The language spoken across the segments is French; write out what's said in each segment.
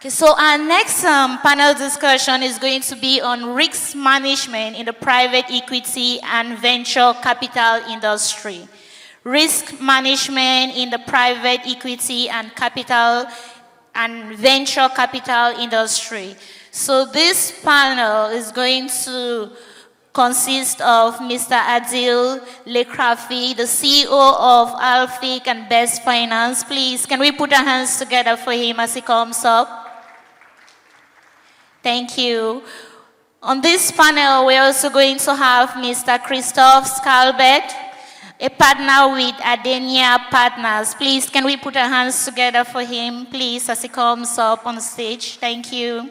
Okay, so our next panel discussion is going to be on risk management in the private equity and venture capital industry. Risk management in the private equity and capital and venture capital industry. So this panel is going to consist of Mr. Adil Lekrafi, the CEO of Alfic and Best Finance. Please, can we put our hands together for him as he comes up? Thank you. On this panel, we're also going to have Mr. Christophe Scalbert, a partner with Adenia Partners. Please, can we put our hands together for him, please, as he comes up on stage? Thank you.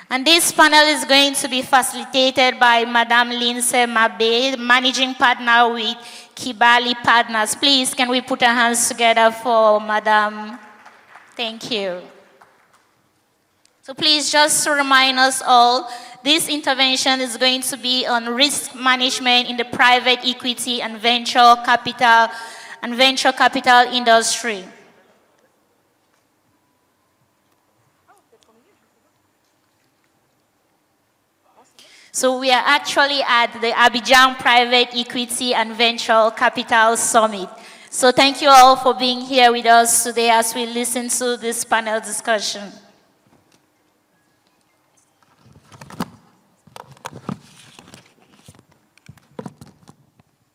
And this panel is going to be facilitated by Madame Lindsay Mabe, managing partner with Kibali Partners. Please, can we put our hands together for Madame? Thank you. So please, just to remind us all, this intervention is going to be on risk management in the private equity and venture capital industry. So we are actually at the Abidjan Private Equity and Venture Capital Summit. So thank you all for being here with us today as we listen to this panel discussion.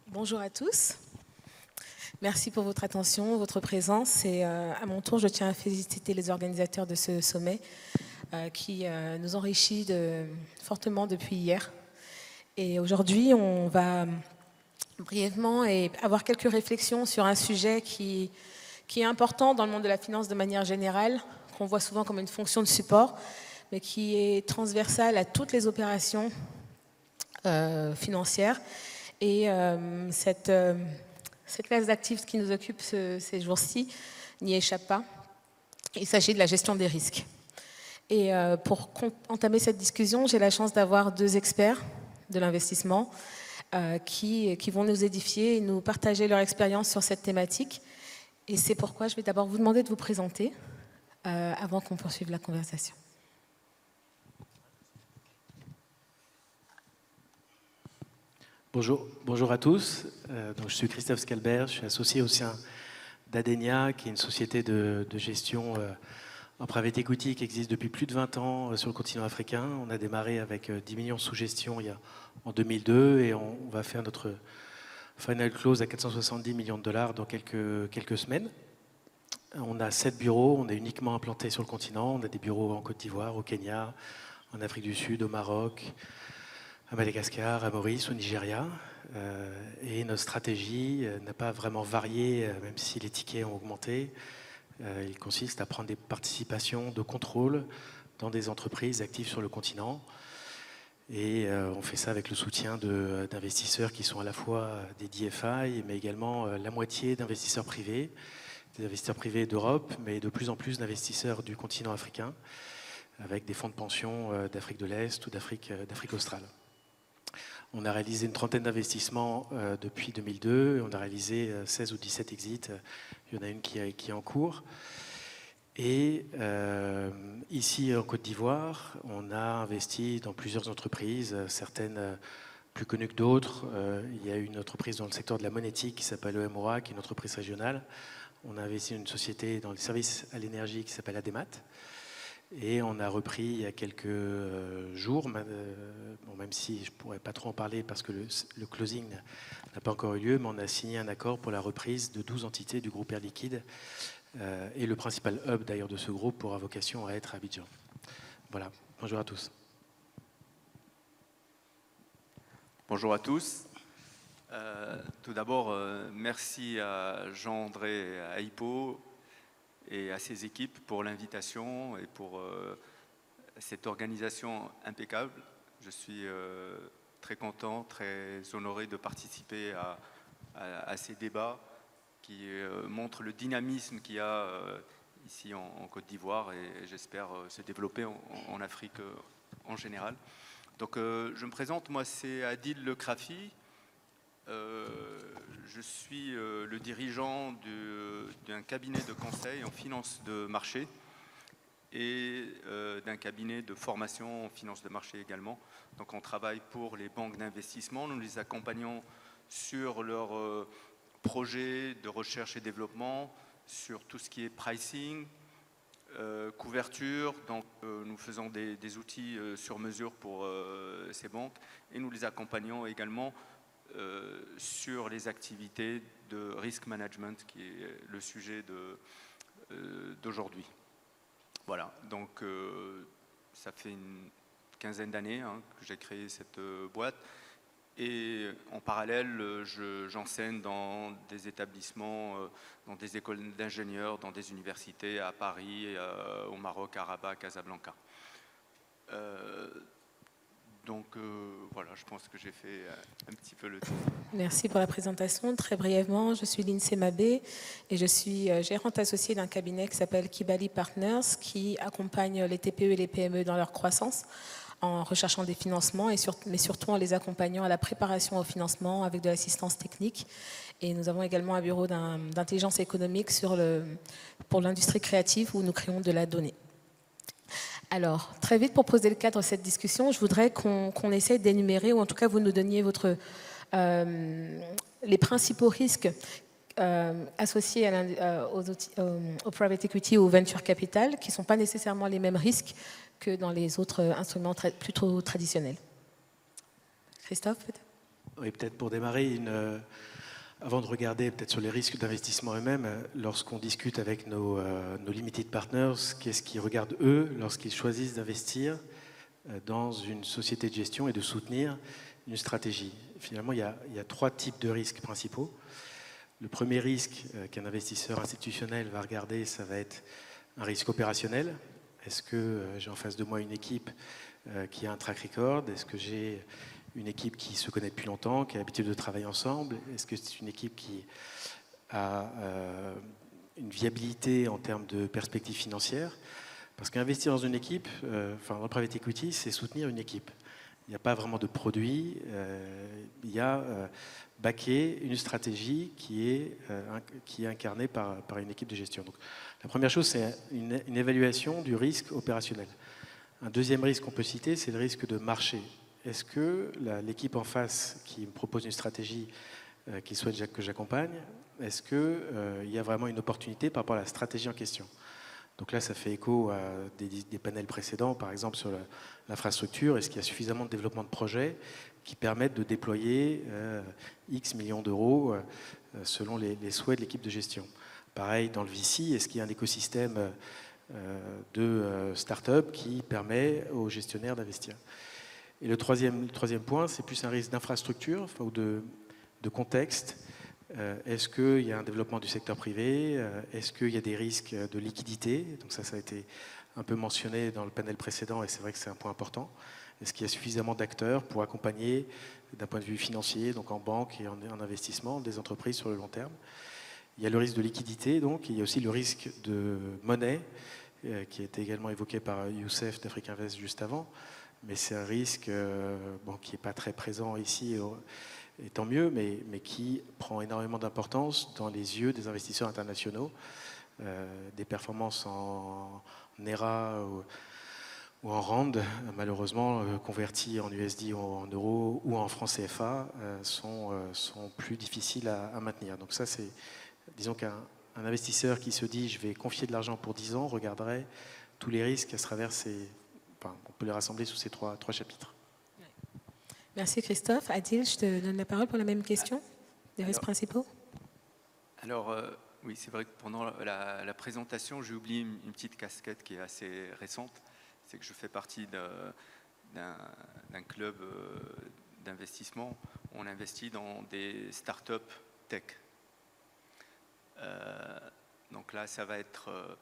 Bonjour à tous. Merci pour votre attention, votre présence. Et à mon tour, je tiens à féliciter les organisateurs de ce sommet qui nous enrichit fortement depuis hier. Et aujourd'hui, on va brièvement avoir quelques réflexions sur un sujet qui est important dans le monde de la finance de manière générale, qu'on voit souvent comme une fonction de support, mais qui est transversale à toutes les opérations financières. Et cette classe d'actifs qui nous occupe ces jours-ci n'y échappe pas. Il s'agit de la gestion des risques. Et pour entamer cette discussion, j'ai la chance d'avoir deux experts de l'investissement qui vont nous édifier et nous partager leur expérience sur cette thématique. Et c'est pourquoi je vais d'abord vous demander de vous présenter avant qu'on poursuive la conversation. Bonjour à tous. Donc je suis Christophe Scalbert, je suis associé au sein d'Adenia, qui est une société de gestion en private equity qui existe depuis plus de 20 ans sur le continent africain. On a démarré avec 10 millions sous gestion en 2002 et on va faire notre final close à 470 millions de dollars dans quelques semaines. On a 7 bureaux, on est uniquement implanté sur le continent. On a des bureaux en Côte d'Ivoire, au Kenya, en Afrique du Sud, au Maroc, à Madagascar, à Maurice, au Nigeria. Et notre stratégie n'a pas vraiment varié, même si les tickets ont augmenté. Il consiste à prendre des participations de contrôle dans des entreprises actives sur le continent. Et on fait ça avec le soutien d'investisseurs qui sont à la fois des DFI, mais également la moitié d'investisseurs privés, des investisseurs privés d'Europe, mais de plus en plus d'investisseurs du continent africain, avec des fonds de pension d'Afrique de l'Est ou d'Afrique australe. On a réalisé une trentaine d'investissements depuis 2002. On a réalisé 16 ou 17 exits. Il y en a une qui est en cours. Et ici, en Côte d'Ivoire, on a investi dans plusieurs entreprises, certaines plus connues que d'autres. Il y a une entreprise dans le secteur de la monétique qui s'appelle EMOA, qui est une entreprise régionale. On a investi dans une société dans les services à l'énergie qui s'appelle Ademat. Et on a repris il y a quelques jours, même si je ne pourrais pas trop en parler parce que le closing n'a pas encore eu lieu, mais on a signé un accord pour la reprise de 12 entités du groupe Air Liquide. Et le principal hub d'ailleurs de ce groupe aura vocation à être à Abidjan. Voilà, bonjour à tous. Bonjour à tous. Tout d'abord, merci à Jean-André Aipo et à ses équipes pour l'invitation et pour cette organisation impeccable. Je suis très content, très honoré de participer à ces débats qui montrent le dynamisme qu'il y a ici en Côte d'Ivoire et j'espère se développer en Afrique en général. Donc je me présente, moi c'est Adil Lekrafi. Je suis le dirigeant d'un cabinet de conseil en finance de marché et d'un cabinet de formation en finance de marché également. Donc on travaille pour les banques d'investissement, nous les accompagnons sur leurs projets de recherche et développement, sur tout ce qui est pricing, couverture, donc nous faisons des outils sur mesure pour ces banques et nous les accompagnons également sur les activités de risk management qui est le sujet d'aujourd'hui. Voilà, donc ça fait une quinzaine d'années que j'ai créé cette boîte et en parallèle j'enseigne dans des établissements, dans des écoles d'ingénieurs, dans des universités à Paris, au Maroc, à Rabat, à Casablanca. Donc voilà, je pense que j'ai fait un petit peu le tour. Merci pour la présentation. Très brièvement, je suis Lindsay Mabé et je suis gérante associée d'un cabinet qui s'appelle Kibali Partners qui accompagne les TPE et les PME dans leur croissance en recherchant des financements, mais surtout en les accompagnant à la préparation au financement avec de l'assistance technique. Et nous avons également un bureau d'intelligence économique pour l'industrie créative où nous créons de la donnée. Alors, très vite, pour poser le cadre de cette discussion, je voudrais qu'on essaie d'énumérer, ou en tout cas vous nous donniez les principaux risques associés au private equity ou au venture capital, qui ne sont pas nécessairement les mêmes risques que dans les autres instruments plutôt traditionnels. Christophe, peut-être ? Oui, peut-être pour démarrer, avant de regarder peut-être sur les risques d'investissement eux-mêmes, lorsqu'on discute avec nos limited partners, qu'est-ce qu'ils regardent eux lorsqu'ils choisissent d'investir dans une société de gestion et de soutenir une stratégie. Finalement, il y a 3 types de risques principaux. Le premier risque qu'un investisseur institutionnel va regarder, ça va être un risque opérationnel. Est-ce que j'ai en face de moi une équipe qui a un track record? Est-ce que j'ai une équipe qui se connaît depuis longtemps, qui a l'habitude de travailler ensemble? Est-ce que c'est une équipe qui a une viabilité en termes de perspectives financières? Parce qu'investir dans une équipe, dans le private equity, c'est soutenir une équipe. Il n'y a pas vraiment de produit, il y a backer une stratégie qui est incarnée par une équipe de gestion. Donc, la première chose, c'est une évaluation du risque opérationnel. Un deuxième risque qu'on peut citer, c'est le risque de marché. Est-ce que l'équipe en face qui me propose une stratégie qui souhaite que j'accompagne, est-ce qu'il y a vraiment une opportunité par rapport à la stratégie en question? Donc là, ça fait écho à des panels précédents, par exemple sur l'infrastructure. Est-ce qu'il y a suffisamment de développement de projets qui permettent de déployer X millions d'euros selon les souhaits de l'équipe de gestion? Pareil, dans le VC, est-ce qu'il y a un écosystème de start-up qui permet aux gestionnaires d'investir? Et le troisième point, c'est plus un risque d'infrastructure ou de contexte. Est-ce qu'il y a un développement du secteur privé? Est-ce qu'il y a des risques de liquidité? Donc ça a été un peu mentionné dans le panel précédent et c'est vrai que c'est un point important. Est-ce qu'il y a suffisamment d'acteurs pour accompagner d'un point de vue financier, donc en banque et en investissement, des entreprises sur le long terme? Il y a le risque de liquidité, donc il y a aussi le risque de monnaie qui a été également évoqué par Youssef d'Afrique Invest juste avant. Mais c'est un risque qui n'est pas très présent ici, et tant mieux, mais qui prend énormément d'importance dans les yeux des investisseurs internationaux. Des performances en NERA ou en RAND, malheureusement, converties en USD ou en euros ou en francs CFA, sont plus difficiles à maintenir. Donc ça, c'est, disons qu'un investisseur qui se dit « je vais confier de l'argent pour 10 ans » regarderait tous les risques à travers on peut les rassembler sous ces trois chapitres. Merci Christophe. Adil, je te donne la parole pour la même question, les risques principaux. Alors, oui, c'est vrai que pendant la présentation, j'ai oublié une petite casquette qui est assez récente. C'est que je fais partie d'un club d'investissement. On investit dans des startups tech. Donc là, ça va être...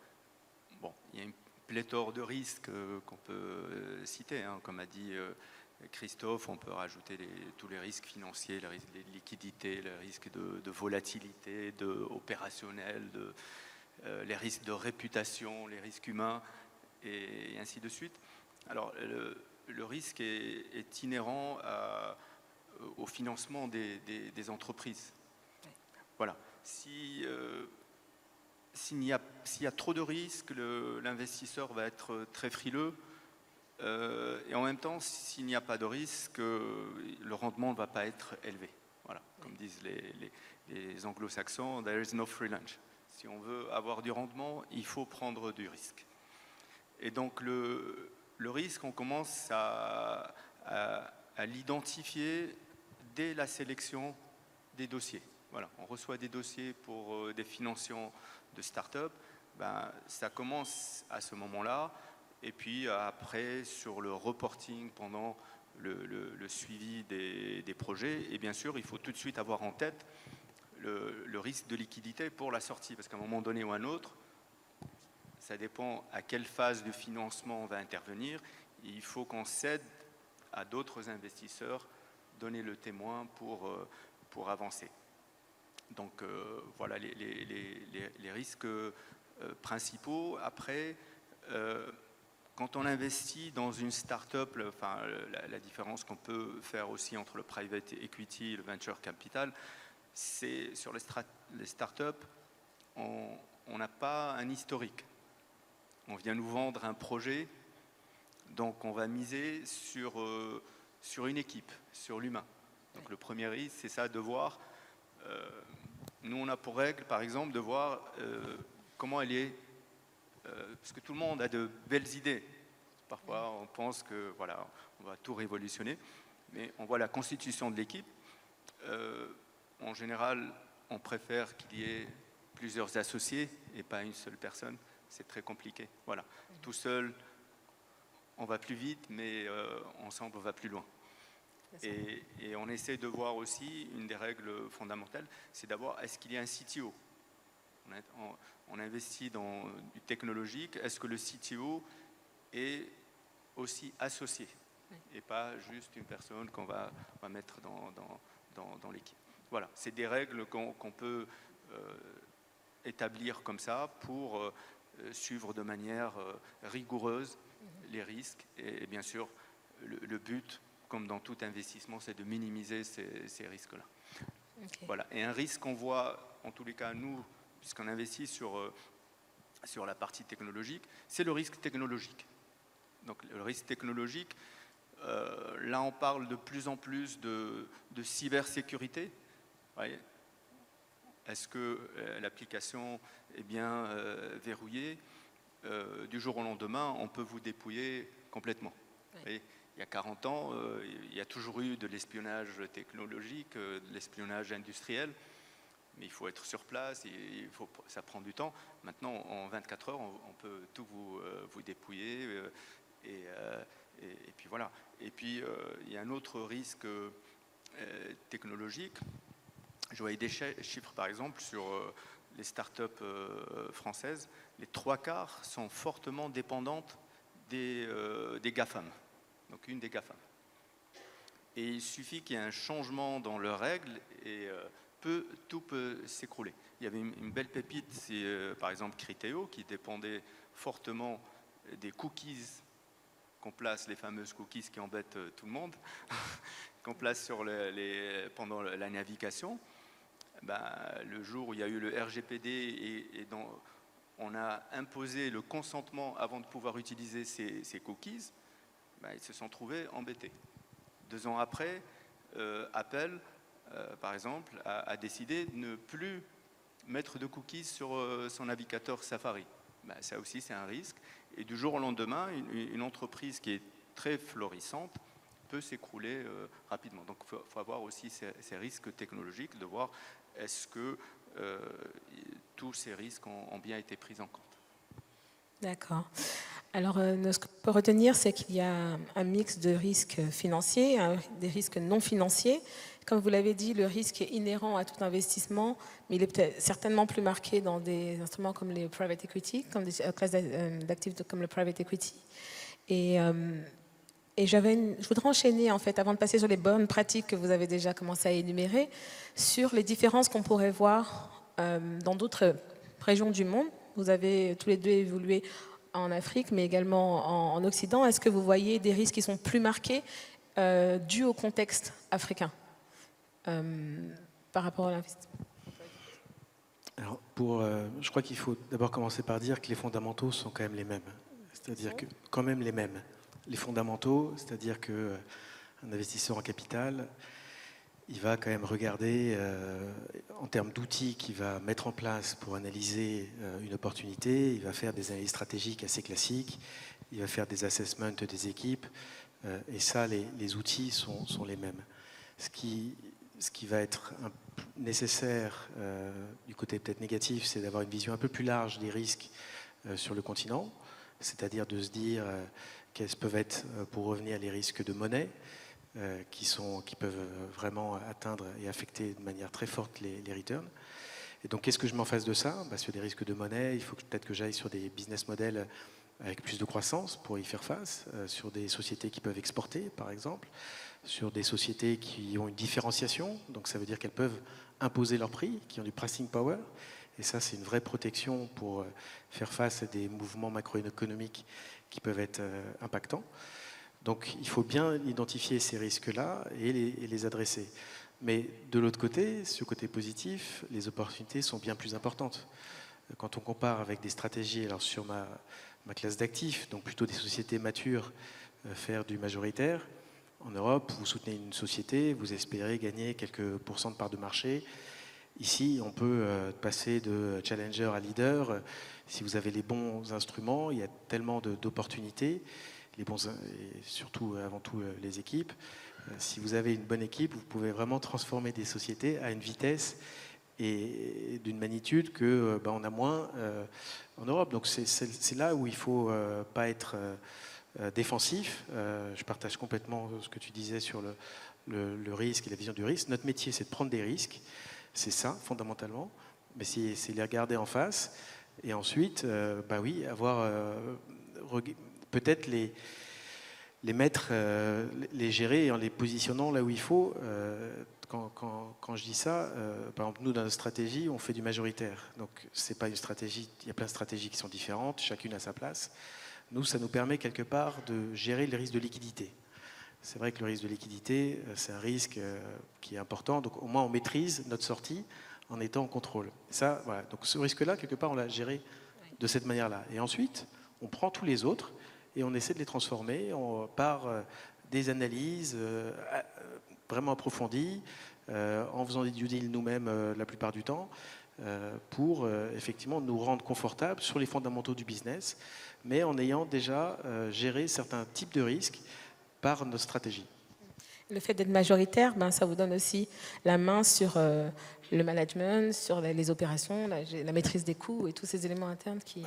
il y a une pléthore de risques qu'on peut citer, comme a dit Christophe. On peut rajouter tous les risques financiers, les risques de liquidité, les risques de volatilité, opérationnel, les risques de réputation, les risques humains, et ainsi de suite. Alors, le risque est inhérent au financement des entreprises. Voilà. Si s'il y a trop de risques, l'investisseur va être très frileux. Et en même temps, s'il n'y a pas de risque, le rendement ne va pas être élevé. Voilà, comme disent les anglo-saxons, there is no free lunch. Si on veut avoir du rendement, il faut prendre du risque. Et donc le risque, on commence à l'identifier dès la sélection des dossiers. Voilà, on reçoit des dossiers pour des financements de start-up. Ben, ça commence à ce moment-là. Et puis après, sur le reporting pendant le suivi des projets, et bien sûr, il faut tout de suite avoir en tête le risque de liquidité pour la sortie, parce qu'à un moment donné ou à un autre, ça dépend à quelle phase de financement on va intervenir. Il faut qu'on cède à d'autres investisseurs, donner le témoin pour avancer. Donc voilà les risques principaux. Après, quand on investit dans une start-up, enfin, la différence qu'on peut faire aussi entre le private equity et le venture capital, c'est sur les start-up, on n'a pas un historique. On vient nous vendre un projet, donc on va miser sur une équipe, sur l'humain. Donc le premier risque, c'est ça, de voir. Nous, on a pour règle, par exemple, de voir comment elle est. Parce que tout le monde a de belles idées. Parfois, on pense que voilà, on va tout révolutionner, mais on voit la constitution de l'équipe. En général, on préfère qu'il y ait plusieurs associés et pas une seule personne. C'est très compliqué. Voilà, tout seul, on va plus vite, mais ensemble, on va plus loin. Et on essaie de voir aussi, une des règles fondamentales, c'est d'avoir, est-ce qu'il y a un CTO ? On investit dans du technologique. Est-ce que le CTO est aussi associé et pas juste une personne qu'on va mettre dans l'équipe? Voilà, c'est des règles qu'on peut établir comme ça pour suivre de manière rigoureuse les risques. Et bien sûr, le but, comme dans tout investissement, c'est de minimiser ces risques-là. Okay. Voilà. Et un risque qu'on voit, en tous les cas, nous, puisqu'on investit sur la partie technologique, c'est le risque technologique. Donc le risque technologique, là on parle de plus en plus de cybersécurité. Voyez, est-ce que l'application est bien verrouillée ? Du jour au lendemain, on peut vous dépouiller complètement. Oui. Voyez, il y a 40 ans, il y a toujours eu de l'espionnage technologique, de l'espionnage industriel. Mais il faut être sur place, ça prend du temps. Maintenant, en 24 heures, on peut tout vous dépouiller. Et puis voilà. Et puis, il y a un autre risque technologique. Je voyais des chiffres, par exemple, sur les startups françaises. Les 3/4 sont fortement dépendantes des GAFAM. Donc, une des GAFAM. Et il suffit qu'il y ait un changement dans leurs règles et tout peut s'écrouler. Il y avait une belle pépite, c'est par exemple Criteo, qui dépendait fortement des cookies qu'on place, les fameuses cookies qui embêtent tout le monde, qu'on place pendant la navigation. Ben, le jour où il y a eu le RGPD et dont on a imposé le consentement avant de pouvoir utiliser ces cookies, ben, ils se sont trouvés embêtés. 2 ans après, Apple, par exemple, a décidé de ne plus mettre de cookies sur son navigateur Safari. Ben, ça aussi, c'est un risque. Et du jour au lendemain, une entreprise qui est très florissante peut s'écrouler rapidement. Donc, il faut avoir aussi ces risques technologiques, de voir est-ce que tous ces risques ont bien été pris en compte. D'accord. Alors, ce qu'on peut retenir, c'est qu'il y a un mix de risques financiers, des risques non financiers. Comme vous l'avez dit, le risque est inhérent à tout investissement, mais il est peut-être certainement plus marqué dans des instruments comme les private equity, comme des classes d'actifs comme le private equity. Et je voudrais enchaîner, en fait, avant de passer sur les bonnes pratiques que vous avez déjà commencé à énumérer, sur les différences qu'on pourrait voir dans d'autres régions du monde. Vous avez tous les deux évolué en Afrique, mais également en Occident. Est-ce que vous voyez des risques qui sont plus marqués dus au contexte africain par rapport à l'investissement ? Alors, je crois qu'il faut d'abord commencer par dire que les fondamentaux sont quand même les mêmes. C'est-à-dire que, quand même les mêmes. Les fondamentaux, c'est-à-dire qu'un investisseur en capital, il va quand même regarder en termes d'outils qu'il va mettre en place pour analyser une opportunité. Il va faire des analyses stratégiques assez classiques. Il va faire des assessments des équipes. Et ça, les outils sont les mêmes. Ce qui va être nécessaire du côté peut-être négatif, c'est d'avoir une vision un peu plus large des risques sur le continent, c'est-à-dire de se dire quels peuvent être, pour revenir, les risques de monnaie, qui peuvent vraiment atteindre et affecter de manière très forte les returns. Et donc, qu'est-ce que je mets en face de ça? Sur des risques de monnaie, il faut peut-être que j'aille sur des business models avec plus de croissance pour y faire face, sur des sociétés qui peuvent exporter, par exemple, sur des sociétés qui ont une différenciation, donc ça veut dire qu'elles peuvent imposer leur prix, qui ont du pricing power, et ça, c'est une vraie protection pour faire face à des mouvements macroéconomiques qui peuvent être impactants. Donc il faut bien identifier ces risques-là et les adresser. Mais de l'autre côté, sur le côté positif, les opportunités sont bien plus importantes. Quand on compare avec des stratégies, alors sur ma classe d'actifs, donc plutôt des sociétés matures, faire du majoritaire, en Europe, vous soutenez une société, vous espérez gagner quelques pourcents de parts de marché. Ici, on peut passer de challenger à leader. Si vous avez les bons instruments, il y a tellement d'opportunités. Et surtout, avant tout, les équipes. Si vous avez une bonne équipe, vous pouvez vraiment transformer des sociétés à une vitesse et d'une magnitude que on a moins en Europe. Donc c'est là où il ne faut pas être défensif. Je partage complètement ce que tu disais sur le risque et la vision du risque. Notre métier, c'est de prendre des risques. C'est ça, fondamentalement. Mais c'est les regarder en face. Et ensuite, avoir peut-être les mettre, les gérer en les positionnant là où il faut. Quand je dis ça, par exemple, nous, dans notre stratégie, on fait du majoritaire. Donc, c'est pas une stratégie, il y a plein de stratégies qui sont différentes, chacune à sa place. Nous, ça nous permet quelque part de gérer le risque de liquidité. C'est vrai que le risque de liquidité, c'est un risque qui est important. Donc, au moins, on maîtrise notre sortie en étant en contrôle. Ça, voilà. Donc, ce risque-là, quelque part, on l'a géré de cette manière-là. Et ensuite, on prend tous les autres et on essaie de les transformer par des analyses vraiment approfondies, en faisant des due deals nous-mêmes la plupart du temps, pour effectivement nous rendre confortables sur les fondamentaux du business, mais en ayant déjà géré certains types de risques par notre stratégie. Le fait d'être majoritaire, ça vous donne aussi la main sur le management, sur les opérations, la maîtrise des coûts et tous ces éléments internes qui...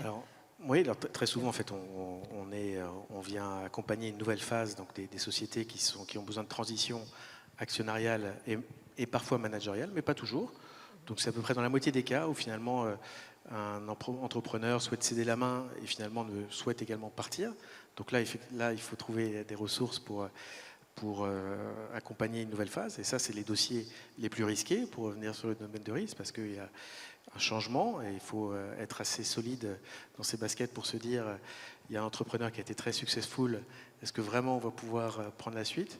Oui, alors, très souvent, en fait, on vient accompagner une nouvelle phase, donc des sociétés qui ont besoin de transition actionnariale et parfois managériale, mais pas toujours. Donc c'est à peu près dans la moitié des cas où finalement un entrepreneur souhaite céder la main et finalement souhaite également partir. Donc là, il faut trouver des ressources pour accompagner une nouvelle phase. Et ça, c'est les dossiers les plus risqués pour revenir sur le domaine de risque, parce qu'il y a un changement et il faut être assez solide dans ses baskets pour se dire il y a un entrepreneur qui a été très successful, est-ce que vraiment on va pouvoir prendre la suite?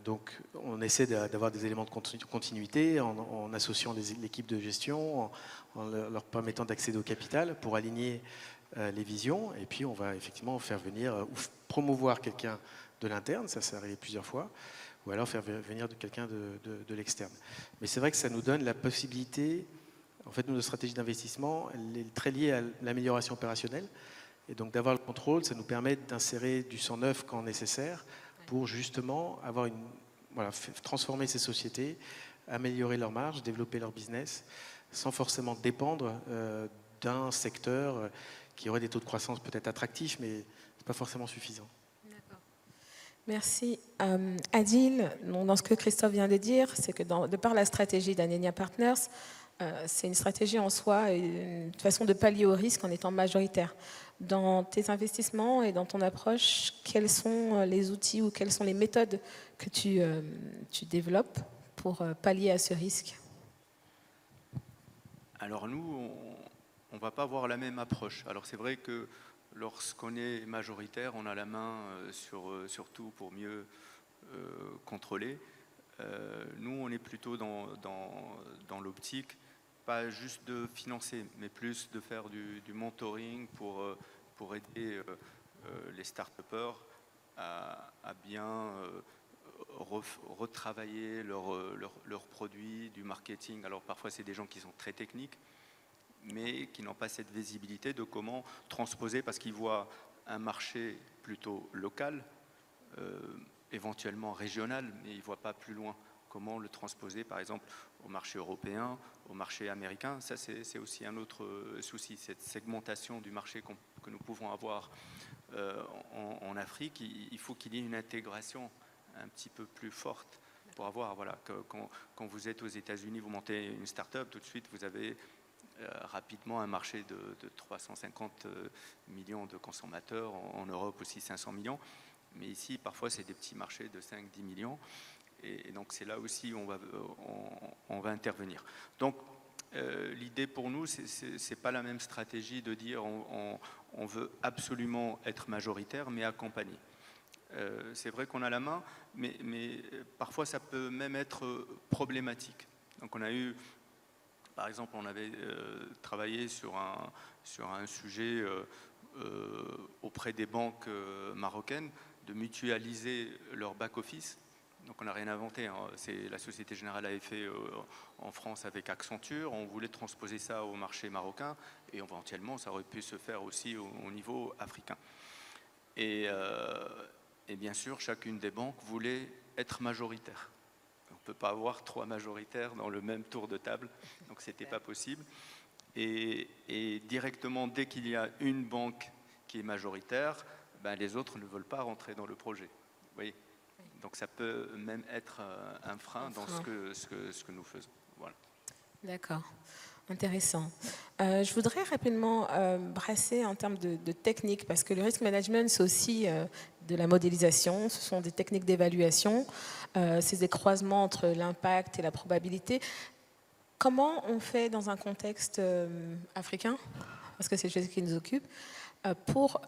Donc on essaie d'avoir des éléments de continuité en associant l'équipe de gestion, en leur permettant d'accéder au capital pour aligner les visions, et puis on va effectivement faire venir ou promouvoir quelqu'un de l'interne, ça s'est arrivé plusieurs fois, ou alors faire venir quelqu'un de l'externe. Mais c'est vrai que ça nous donne la possibilité, en fait, notre stratégie d'investissement, elle est très liée à l'amélioration opérationnelle, et donc d'avoir le contrôle, ça nous permet d'insérer du sang neuf quand nécessaire, pour justement transformer ces sociétés, améliorer leur marge, développer leur business, sans forcément dépendre d'un secteur qui aurait des taux de croissance peut-être attractifs, mais ce n'est pas forcément suffisant. Merci. Adil, dans ce que Christophe vient de dire, c'est que de par la stratégie d'Adenia Partners, c'est une stratégie en soi, une façon de pallier au risque en étant majoritaire. Dans tes investissements et dans ton approche, quels sont les outils ou quelles sont les méthodes que tu développes pour pallier à ce risque? Alors nous, on ne va pas avoir la même approche. Alors c'est vrai que lorsqu'on est majoritaire, on a la main sur tout pour mieux contrôler. Nous, on est plutôt dans l'optique pas juste de financer, mais plus de faire du mentoring pour aider les start-upers à bien retravailler leurs produits, du marketing. Alors parfois c'est des gens qui sont très techniques, mais qui n'ont pas cette visibilité de comment transposer, parce qu'ils voient un marché plutôt local, éventuellement régional, mais ils ne voient pas plus loin. Comment le transposer, par exemple, au marché européen, au marché américain. Ça, c'est aussi un autre souci, cette segmentation du marché que nous pouvons avoir en Afrique. Il faut qu'il y ait une intégration un petit peu plus forte pour avoir, voilà, quand vous êtes aux États-Unis, vous montez une start-up, tout de suite, vous avez rapidement un marché de 350 millions de consommateurs, en Europe aussi 500 millions. Mais ici, parfois, c'est des petits marchés de 5-10 millions. Et donc, c'est là aussi où on va intervenir. Donc, l'idée pour nous, ce n'est pas la même stratégie de dire on veut absolument être majoritaire, mais accompagner. C'est vrai qu'on a la main, mais parfois, ça peut même être problématique. Donc, on a eu, par exemple, on avait travaillé sur un sujet auprès des banques marocaines, de mutualiser leur back-office. Donc on n'a rien inventé, hein. La Société Générale avait fait en France avec Accenture, on voulait transposer ça au marché marocain et éventuellement ça aurait pu se faire aussi au niveau africain. Et bien sûr, chacune des banques voulait être majoritaire. On ne peut pas avoir 3 majoritaires dans le même tour de table, donc ce n'était pas possible. Et directement, dès qu'il y a une banque qui est majoritaire, ben les autres ne veulent pas rentrer dans le projet. Vous voyez ? Donc ça peut même être un frein dans ce que nous faisons. Voilà. D'accord, intéressant. Je voudrais rapidement brasser en termes de technique, parce que le risk management, c'est aussi de la modélisation, ce sont des techniques d'évaluation, c'est des croisements entre l'impact et la probabilité. Comment on fait dans un contexte africain, parce que c'est le sujet qui nous occupe, pour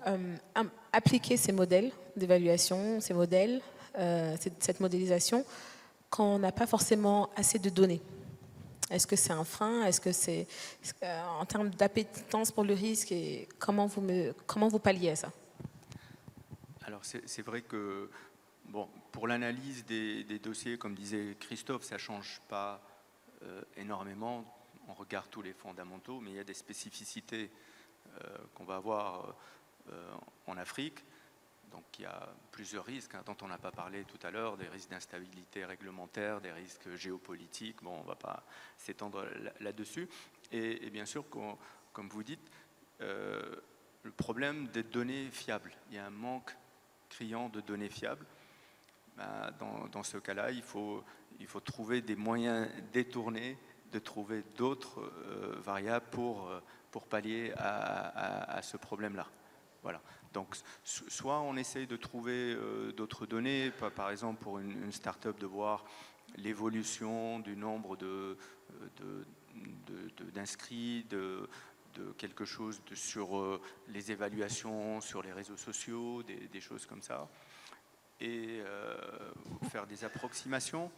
appliquer ces modèles d'évaluation, ces modèles, cette modélisation, quand on n'a pas forcément assez de données? Est-ce que c'est un frein? Est-ce que c'est en termes d'appétence pour le risque, et comment vous palliez à ça? Alors c'est vrai que bon, pour l'analyse des dossiers, comme disait Christophe, ça ne change pas énormément. On regarde tous les fondamentaux, mais il y a des spécificités qu'on va avoir en Afrique. Donc il y a plusieurs risques dont on n'a pas parlé tout à l'heure, des risques d'instabilité réglementaire, des risques géopolitiques. Bon, on ne va pas s'étendre là-dessus. Et bien sûr, comme vous dites, le problème des données fiables. Il y a un manque criant de données fiables. Dans ce cas-là, il faut trouver des moyens détournés de trouver d'autres variables pour pallier à ce problème-là. Voilà. Donc, soit on essaye de trouver d'autres données, par exemple pour une start-up de voir l'évolution du nombre d'inscrits, de quelque chose sur les évaluations, sur les réseaux sociaux, des choses comme ça, et faire des approximations.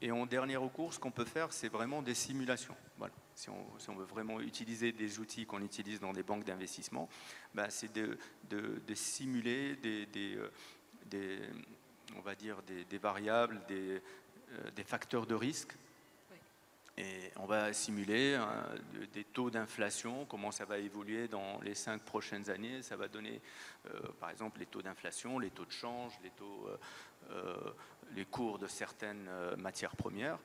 Et en dernier recours, ce qu'on peut faire, c'est vraiment des simulations. Voilà. Si on veut vraiment utiliser des outils qu'on utilise dans des banques d'investissement, c'est de simuler on va dire des variables, des facteurs de risque. Oui. Et on va simuler des taux d'inflation, comment ça va évoluer dans les 5 prochaines années. Ça va donner, par exemple, les taux d'inflation, les taux de change, les cours de certaines matières premières.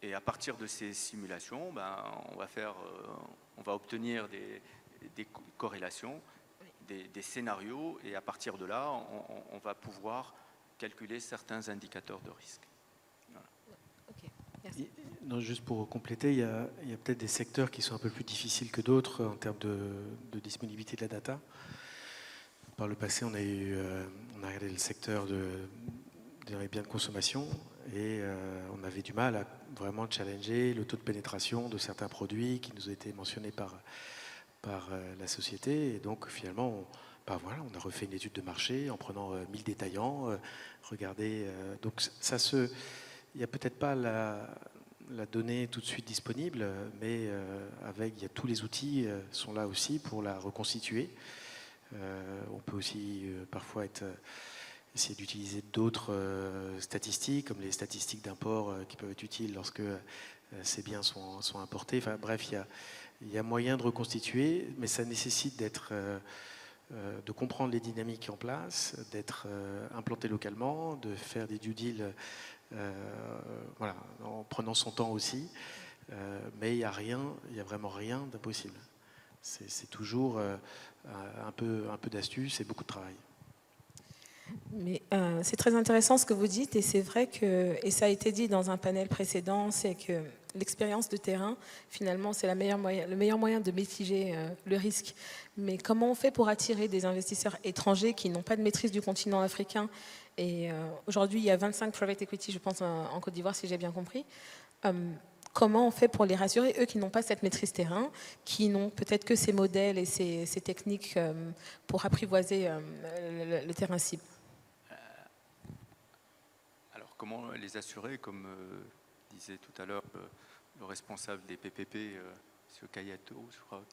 Et à partir de ces simulations, on va obtenir des corrélations, des scénarios, et à partir de là, on va pouvoir calculer certains indicateurs de risque. Voilà. Okay, merci. Non, juste pour compléter, il y a peut-être des secteurs qui sont un peu plus difficiles que d'autres en termes de disponibilité de la data. Par le passé, on a regardé le secteur des biens de consommation et on avait du mal à vraiment challenger le taux de pénétration de certains produits qui nous ont été mentionnés par la société. Et donc finalement, on a refait une étude de marché en prenant 1000 détaillants, regardez. Donc il n'y a peut-être pas la donnée tout de suite disponible, mais il y a tous les outils sont là aussi pour la reconstituer. On peut aussi parfois essayer d'utiliser d'autres statistiques, comme les statistiques d'import qui peuvent être utiles lorsque ces biens sont importés. Enfin bref, il y a moyen de reconstituer, mais ça nécessite de comprendre les dynamiques en place, d'être implanté localement, de faire des due deals voilà, en prenant son temps aussi. Mais il y a vraiment rien d'impossible. C'est toujours un peu d'astuce et beaucoup de travail. Mais c'est très intéressant ce que vous dites, et c'est vrai que, et ça a été dit dans un panel précédent, c'est que l'expérience de terrain, finalement, c'est le meilleur moyen de mitiger le risque. Mais comment on fait pour attirer des investisseurs étrangers qui n'ont pas de maîtrise du continent africain? Et aujourd'hui, il y a 25 private equity, je pense, en Côte d'Ivoire, si j'ai bien compris. Comment on fait pour les rassurer, eux qui n'ont pas cette maîtrise terrain, qui n'ont peut-être que ces modèles et ces techniques pour apprivoiser le terrain cible? Alors, comment les assurer, comme disait tout à l'heure le responsable des PPP, M. Kayato, je crois.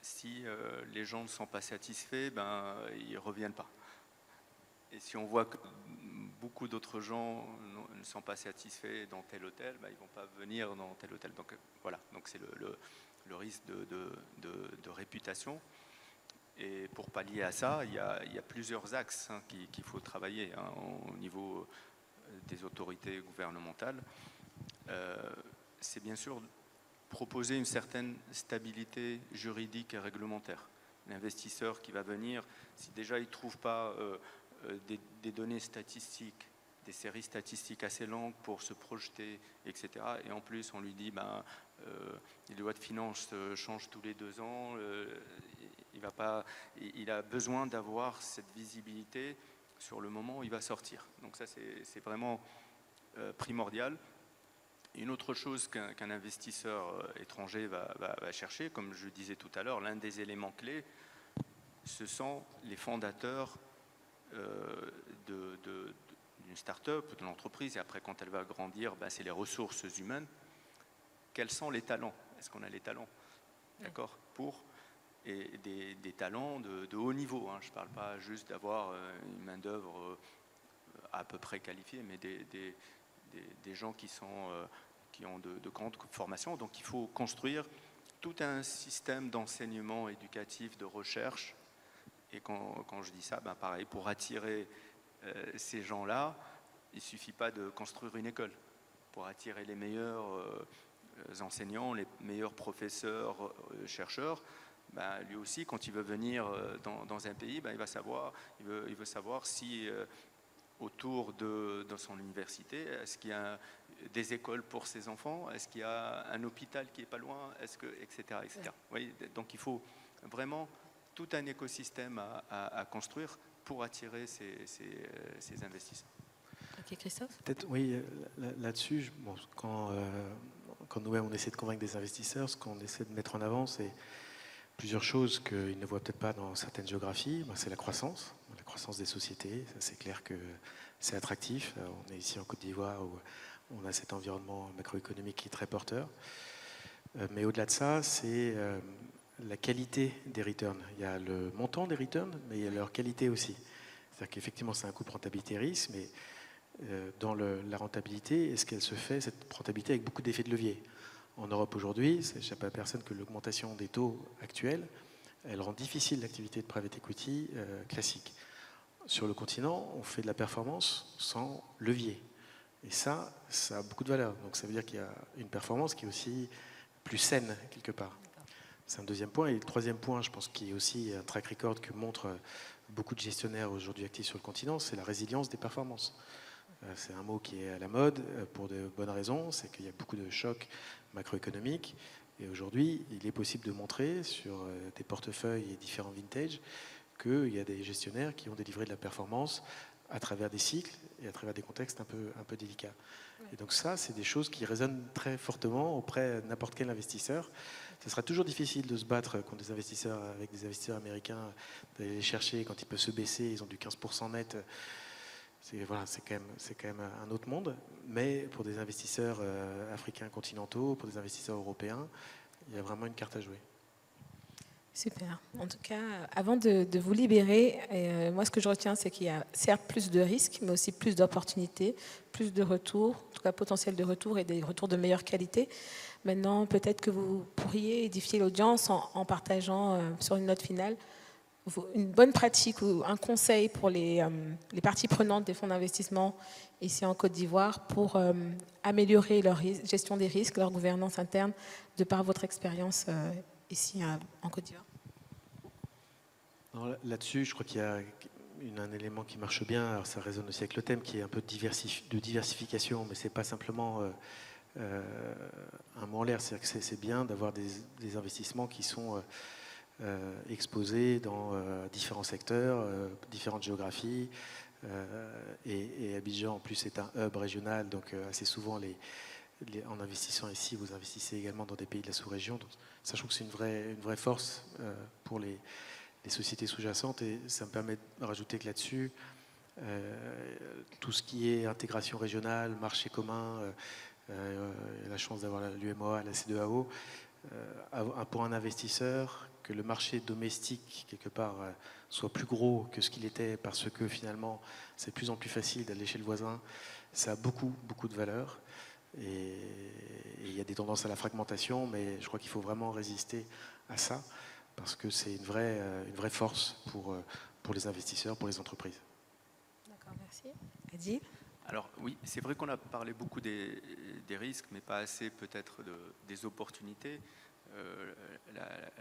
Si les gens ne sont pas satisfaits, ils ne reviennent pas. Et si on voit que beaucoup d'autres gens ne sont pas satisfaits dans tel hôtel, ils ne vont pas venir dans tel hôtel. Donc voilà, donc c'est le risque de réputation. Et pour pallier à ça, il y a plusieurs axes qu'il faut travailler au niveau des autorités gouvernementales. C'est bien sûr proposer une certaine stabilité juridique et réglementaire. L'investisseur qui va venir, si déjà il ne trouve pas des données statistiques, des séries statistiques assez longues pour se projeter, etc. Et en plus, on lui dit les lois de finances changent tous les 2 ans, il a besoin d'avoir cette visibilité sur le moment où il va sortir. Donc ça, c'est vraiment primordial. Une autre chose qu'un investisseur étranger va chercher, comme je disais tout à l'heure, l'un des éléments clés, ce sont les fondateurs d'une start-up, d'une entreprise, et après quand elle va grandir, c'est les ressources humaines. Quels sont les talents? Est-ce qu'on a les talents? D'accord? Et des talents de haut niveau. Je ne parle pas juste d'avoir une main-d'œuvre à peu près qualifiée, mais des gens qui ont de grandes formations. Donc il faut construire tout un système d'enseignement éducatif, de recherche. Et quand je dis ça, pareil, pour attirer ces gens-là, il ne suffit pas de construire une école. Pour attirer les meilleurs enseignants, les meilleurs professeurs, chercheurs, lui aussi, quand il veut venir dans un pays, il veut savoir si autour de son université, est-ce qu'il y a des écoles pour ses enfants, est-ce qu'il y a un hôpital qui n'est pas loin, etc. etc. Oui, donc il faut vraiment tout un écosystème à construire pour attirer ces investisseurs. Ok, Christophe? Peut-être, oui, là-dessus, quand nous-mêmes on essaie de convaincre des investisseurs, ce qu'on essaie de mettre en avant, c'est plusieurs choses qu'ils ne voient peut-être pas dans certaines géographies. C'est la croissance des sociétés. Ça, c'est clair que c'est attractif. On est ici en Côte d'Ivoire où on a cet environnement macroéconomique qui est très porteur. Mais au-delà de ça, c'est la qualité des returns. Il y a le montant des returns, mais il y a leur qualité aussi. C'est-à-dire qu'effectivement, c'est un coût de rentabilité-risque, mais dans la rentabilité, est-ce qu'elle se fait, cette rentabilité, avec beaucoup d'effets de levier? En Europe aujourd'hui, ça n'échappe à personne que l'augmentation des taux actuels, elle rend difficile l'activité de private equity classique. Sur le continent, on fait de la performance sans levier. Et ça a beaucoup de valeur. Donc ça veut dire qu'il y a une performance qui est aussi plus saine, quelque part. C'est un deuxième point. Et le troisième point, je pense qu'il y a aussi un track record que montrent beaucoup de gestionnaires aujourd'hui actifs sur le continent, c'est la résilience des performances. C'est un mot qui est à la mode pour de bonnes raisons, c'est qu'il y a beaucoup de chocs macroéconomiques. Et aujourd'hui, il est possible de montrer sur des portefeuilles et différents vintages qu'il y a des gestionnaires qui ont délivré de la performance à travers des cycles et à travers des contextes un peu délicats. Et donc ça, c'est des choses qui résonnent très fortement auprès de n'importe quel investisseur. Ce sera toujours difficile de se battre contre des investisseurs, avec des investisseurs américains, d'aller les chercher quand ils peuvent se baisser, ils ont du 15% net. c'est quand même un autre monde, mais pour des investisseurs africains continentaux, pour des investisseurs européens, il y a vraiment une carte à jouer. Super. En tout cas, avant de vous libérer, moi ce que je retiens, c'est qu'il y a certes plus de risques, mais aussi plus d'opportunités, plus de retours, en tout cas potentiel de retours et des retours de meilleure qualité. Maintenant, peut-être que vous pourriez édifier l'audience en partageant sur une note finale une bonne pratique ou un conseil pour les parties prenantes des fonds d'investissement ici en Côte d'Ivoire pour améliorer leur gestion des risques, leur gouvernance interne, de par votre expérience ici en Côte d'Ivoire. Là-dessus, je crois qu'il y a un élément qui marche bien. Alors ça résonne aussi avec le thème qui est un peu de diversification, mais c'est pas simplement un mot en l'air. C'est-à-dire que c'est bien d'avoir des investissements qui sont exposés dans différents secteurs, différentes géographies. Et Abidjan, en plus, est un hub régional, donc assez souvent, en investissant ici, vous investissez également dans des pays de la sous-région. Donc, ça, je trouve que c'est une vraie force pour les sociétés sous-jacentes. Et ça me permet de rajouter que là-dessus, tout ce qui est intégration régionale, marché commun, la chance d'avoir l'UMOA, la C2AO, pour un investisseur, que le marché domestique, quelque part, soit plus gros que ce qu'il était, parce que finalement, c'est de plus en plus facile d'aller chez le voisin, ça a beaucoup, beaucoup de valeur. Et il y a des tendances à la fragmentation, mais je crois qu'il faut vraiment résister à ça, parce que c'est une vraie force pour les investisseurs, pour les entreprises. D'accord, merci. Adil ? Alors oui, c'est vrai qu'on a parlé beaucoup des risques, mais pas assez peut-être des opportunités.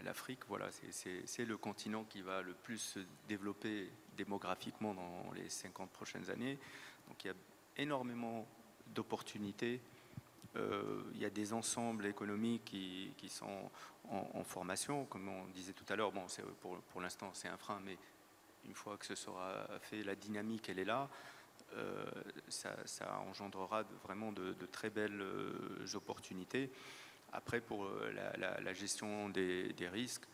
L'Afrique, voilà, c'est le continent qui va le plus se développer démographiquement dans les 50 prochaines années. Donc il y a énormément d'opportunités. Il y a des ensembles économiques qui sont en formation, comme on disait tout à l'heure. Bon, pour l'instant, c'est un frein, mais une fois que ce sera fait, la dynamique, elle est là. Ça engendrera vraiment de très belles opportunités. Après, pour la gestion des risques,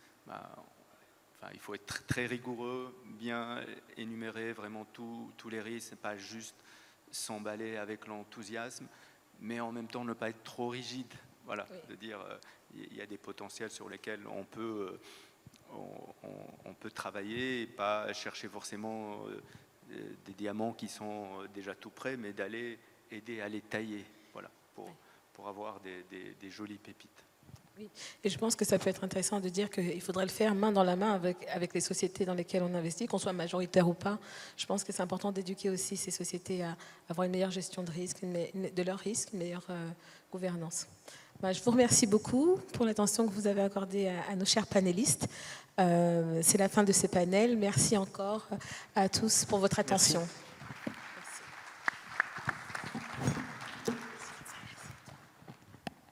il faut être très rigoureux, bien énumérer vraiment tous les risques, pas juste s'emballer avec l'enthousiasme, mais en même temps ne pas être trop rigide. Voilà, oui. De dire il y a des potentiels sur lesquels on peut travailler et pas chercher forcément des diamants qui sont déjà tout prêts, mais d'aller aider à les tailler, voilà, pour avoir des jolies pépites. Oui. Et je pense que ça peut être intéressant de dire qu'il faudrait le faire main dans la main avec les sociétés dans lesquelles on investit, qu'on soit majoritaire ou pas. Je pense que c'est important d'éduquer aussi ces sociétés à avoir une meilleure gestion de leurs risques, une meilleure gouvernance. Je vous remercie beaucoup pour l'attention que vous avez accordée à nos chers panélistes. C'est la fin de ce panel. Merci encore à tous pour votre attention. Merci.